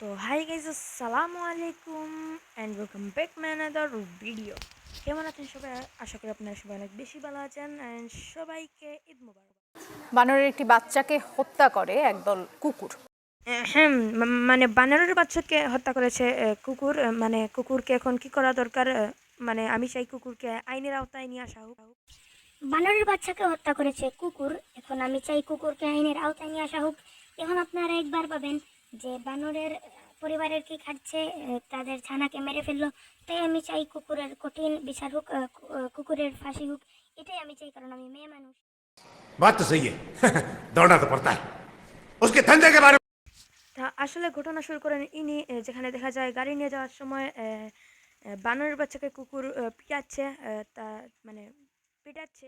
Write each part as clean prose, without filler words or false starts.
তো hi guys, আসসালামু আলাইকুম and welcome back my another video. কেমন আছেন সবাই? আশা করি আপনারা সবাই অনেক বেশি ভালো আছেন অ্যান্ড সবাইকে ঈদ মোবারক। বানরের একটি বাচ্চাকে হত্যা করে একদল কুকুর। হ্যাঁ, মানে বানরের বাচ্চাকে হত্যা করেছে কুকুর। মানে কুকুরকে এখন কি করা দরকার? মানে আমি চাই কুকুরকে আইনের আওতায় নিয়ে আসা হোক। বানরের বাচ্চাকে হত্যা করেছে কুকুর, এখন আমি চাই কুকুরকে আইনের আওতায় নিয়ে আসা হোক। এখন আপনারা একবার পাবেন যে বানরের পরিবারের কি খাচ্ছে, তাদের ছানাকে মেরে ফেললো, তাই আমি চাই কুকুরের কঠিন বিচার হোক, কুকুরের ফাঁসি হোক। এটাই আমি চাই, কারণ আমি মেয়ে মানুষ। बात तो सही है दौड़ना तो पड़ता है उसके धंधे के बारे में। তা আসলে ঘটনা শুরু করেন ইনি, যেখানে দেখা যায় গাড়ি নিয়ে যাওয়ার সময় বানরের বাচ্চাকে কুকুর পিটাচ্ছে, তা মানে পিটাচ্ছে।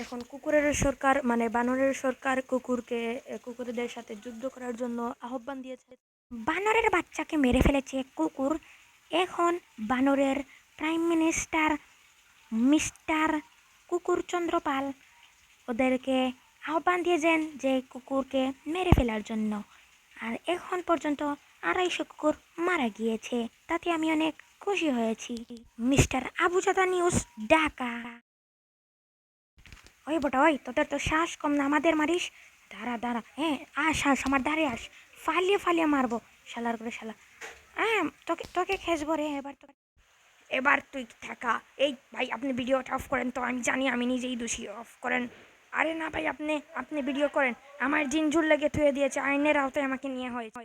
এখন কুকুরের সরকার, মানে বানরের সরকার কুকুরদের সাথে যুদ্ধ করার জন্য আহ্বান দিয়েছে। বানরের বাচ্চাকে মেরে ফেলেছে কুকুর। এখন বানরের প্রাইম মিনিস্টার মিস্টার কুকুরচন্দ্র পাল ওদেরকে আহ্বান দিয়েছেন যে কুকুরকে মেরে ফেলার জন্য। আর এখন পর্যন্ত 250 কুকুর মারা গিয়েছে, তাতে আমি অনেক খুশি হয়েছি। Mister Abuzada news, Dhaka. ওই বটা, ওই তোদের তো শ্বাস কম না, আমাদের মারিস? দাঁড়া দাঁড়া, হ্যাঁ আস আমার ধারে আস, ফালিয়ে ফালিয়ে মারবো শালার করে শালা। হ্যাঁ, তোকে তোকে খেসবো রে এবার তুই থাকা। এই ভাই, আপনি ভিডিওটা অফ করেন তো, আমি জানি আমি নিজেই দোষী, অফ করেন। আরে না ভাই, আপনি ভিডিও করেন। আমার জিনজুর লাগিয়ে থুয়ে দিয়েছে, আইনের আওতায় আমাকে নিয়ে হয়েছে।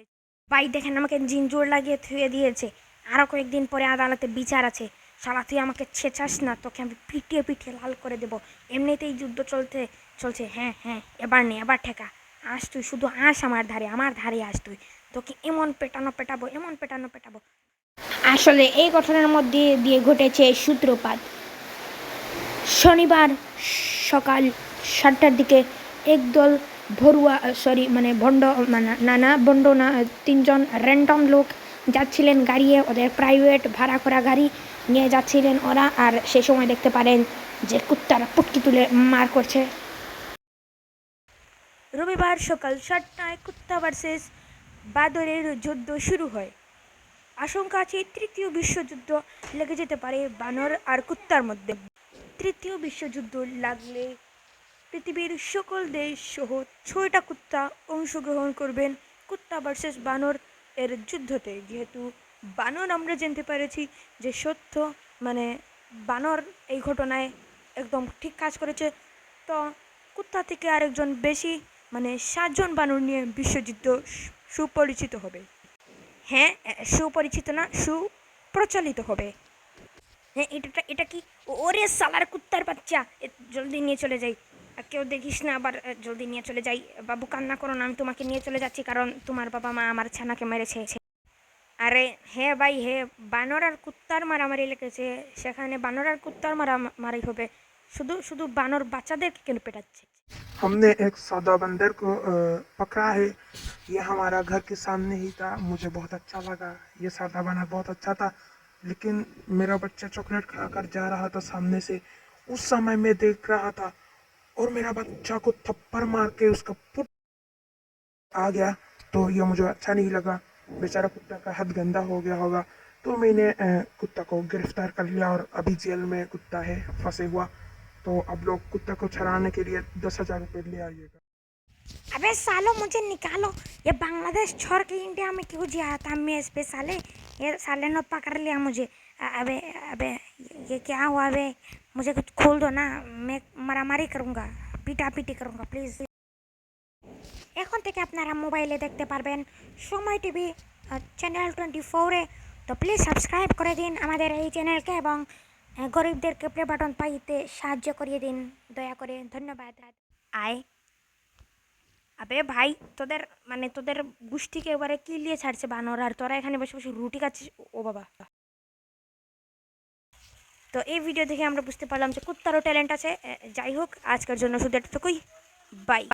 ভাই দেখেন, আমাকে জিনজুর লাগিয়ে থুয়ে দিয়েছে, আরও কয়েকদিন পরে আদালতে বিচার আছে। শালা তুই আমাকে ছেঁচাস না, তোকে আমি পিটিয়ে পিটিয়ে লাল করে দেবো। এমনিতেই যুদ্ধ চলছে। হ্যাঁ হ্যাঁ, এবার নে, এবার ঠেকা। আস তুই, শুধু আস আমার ধারে আস তুই। তোকে এমন পেটাবো। আসলে এই ঘটনার মধ্যে দিয়ে ঘটেছে সূত্রপাত। শনিবার সকাল 7টার দিকে একদল ভণ্ড না, 3জন র্যান্ডম লোক যাচ্ছিলেন গাড়িয়ে, ওদের প্রাইভেট ভাড়া করা গাড়ি নিয়ে যাচ্ছিলেন ওরা। আর সে সময় দেখতে পারেন যে কুত্তারা পুটকি তুলে মার করছে। রবিবার সকাল 7টায় কুত্তা ভার্সেস বাদরের যুদ্ধ শুরু হয়। আশঙ্কা আছে তৃতীয় বিশ্বযুদ্ধ লেগে যেতে পারে বানর আর কুত্তার মধ্যে। তৃতীয় বিশ্বযুদ্ধ লাগলে পৃথিবীর সকল দেশ সহ 6টা কুত্তা অংশগ্রহণ করবেন কুত্তা ভার্সেস বানর এর যুদ্ধতে। যেহেতু বানর আমরা জানতে পেরেছি যে সত্য, মানে বানর এই ঘটনায় একদম ঠিক কাজ করেছে, তো কুত্তা থেকে আরেকজন বেশি, মানে 7জন বানর নিয়ে বিশ্বযুদ্ধ সুপরিচিত হবে। হ্যাঁ, সুপরিচিত না, সুপ্রচলিত হবে। হ্যাঁ, এটা কি? ওরে সালার কুত্তার বাচ্চা, জলদি নিয়ে চলে যাই। কেউ দেখিস না আবার, জলদি নিয়ে চলে যাই। বাবু কান্না করো না, আমি তোমাকে নিয়ে চলে যাচ্ছি, কারণ তোমার বাবা মা আমার ছানাকে মেরেছে। আরে হ্যাঁ ভাই, হ্যাঁ, বানর আর কুত্তার মারামারি লেগেছে, সেখানে বানর আর কুত্তার মারামারি হবে। শুধু শুধু বানর বাচ্চাদেরকে কেন পেটাচ্ছে? हमने एक सौदा बंदर को पकड़ा है। ये हमारा घर के सामने ही था, मुझे बहुत अच्छा लगा। ये सौदा बंदर बहुत अच्छा था, लेकिन मेरा बच्चा चॉकलेट खाकर जा रहा था सामने से। उस समय मैं देख रहा था और मेरा बच्चा को थप्पड़ मार के उसका पुट आ गया। तो ये मुझे अच्छा नहीं लगा, बेचारा कुत्ता का हाथ गंदा हो गया होगा। तो मैंने कुत्ता को गिरफ्तार कर लिया और अभी जेल में कुत्ता है फंसे हुआ। तो अब लोग कुत्ता को छुड़ाने के लिए 10,000 रुपये ले आइएगा। अबे सालो, मुझे निकालो, ये बांग्लादेश छोड़ के इंडिया में क्यों जी आया था मैं इस पे? साले, ये साले ने पकड़ लिया मुझे। अबे अबे, ये क्या हुआ? अबे मुझे कुछ खोल दो ना, मैं मारामारी करूँगा, পিটাপিটি करूँगा প্লিজ। এখন থেকে আপনারা মোবাইলে দেখতে পারবেন সময় টিভি চ্যানেল 24-এ। তো প্লিজ সাবস্ক্রাইব করে দিন আমাদের এই চ্যানেলকে এবং গরিবদেরকে প্লে বাটন পাইতে সাহায্য করিয়ে দিন দয়া করে, ধন্যবাদ। আয়, আবে ভাই, তোদের গোষ্ঠীকে এবারে কি নিয়ে ছাড়ছে বানর, আর তোরা এখানে বসে বসে রুটি খাচ্ছিস? ও বাবা। তো এই ভিডিও দেখে আমরা বুঝতে পারলাম যে কুত্তারও ট্যালেন্ট আছে। যাই হোক, আজকের জন্য শুধু এতটুকুই। বাই।